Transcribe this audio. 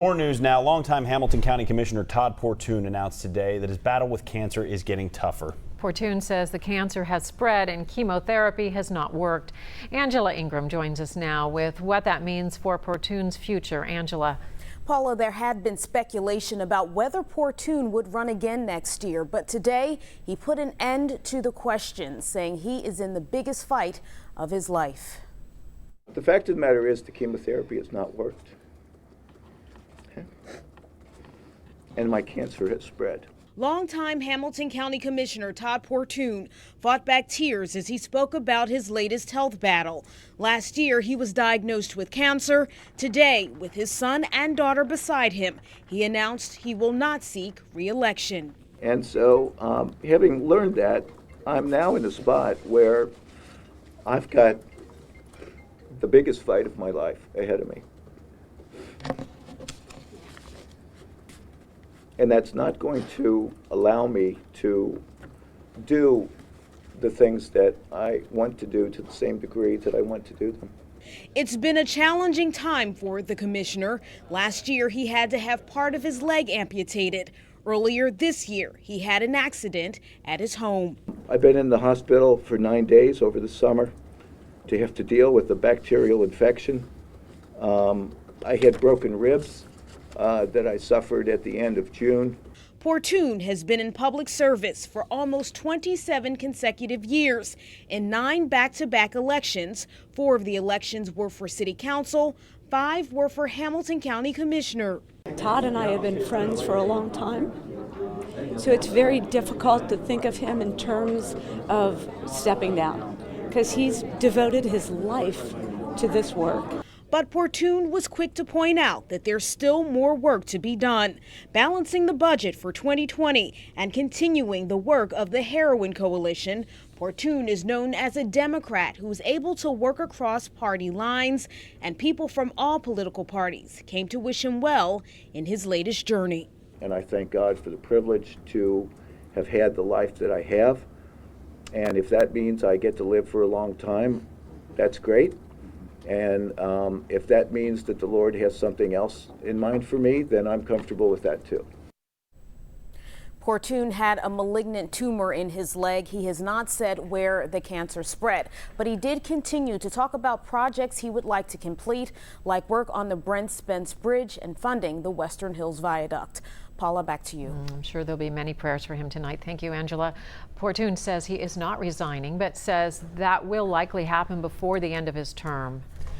More news now. Longtime Hamilton County Commissioner Todd Portune announced today that his battle with cancer is getting tougher. Portune says the cancer has spread and chemotherapy has not worked. Angela Ingram joins us now with what that means for Portune's future. Angela. Paula, there had been speculation about whether Portune would run again next year, but today he put an end to the questions, saying he is in the biggest fight of his life. The fact of the matter is the chemotherapy has not worked. And my cancer has spread. Longtime Hamilton County Commissioner Todd Portune fought back tears as he spoke about his latest health battle. Last year, he was diagnosed with cancer. Today, with his son and daughter beside him, he announced he will not seek re-election. And so, having learned that, I'm now in a spot where I've got the biggest fight of my life ahead of me. And that's not going to allow me to do the things that I want to do to the same degree that I want to do them. It's been a challenging time for the commissioner. Last year, he had to have part of his leg amputated. Earlier this year, he had an accident at his home. I've been in the hospital for 9 days over the summer to have to deal with a bacterial infection. I had broken ribs that I suffered at the end of June. Portune has been in public service for almost 27 consecutive years. In 9 back-to-back elections, 4 of the elections were for city council, 5 were for Hamilton County Commissioner. Todd and I have been friends for a long time, so it's very difficult to think of him in terms of stepping down, because he's devoted his life to this work. But Portune was quick to point out that there's still more work to be done, balancing the budget for 2020 and continuing the work of the Heroin Coalition. Portune is known as a Democrat who's able to work across party lines, and people from all political parties came to wish him well in his latest journey. And I thank God for the privilege to have had the life that I have. And if that means I get to live for a long time, that's great. And if that means that the Lord has something else in mind for me, then I'm comfortable with that too. Portune had a malignant tumor in his leg. He has not said where the cancer spread, but he did continue to talk about projects he would like to complete, like work on the Brent Spence Bridge and funding the Western Hills Viaduct. Paula, back to you. I'm sure there'll be many prayers for him tonight. Thank you, Angela. Portune says he is not resigning, but says that will likely happen before the end of his term.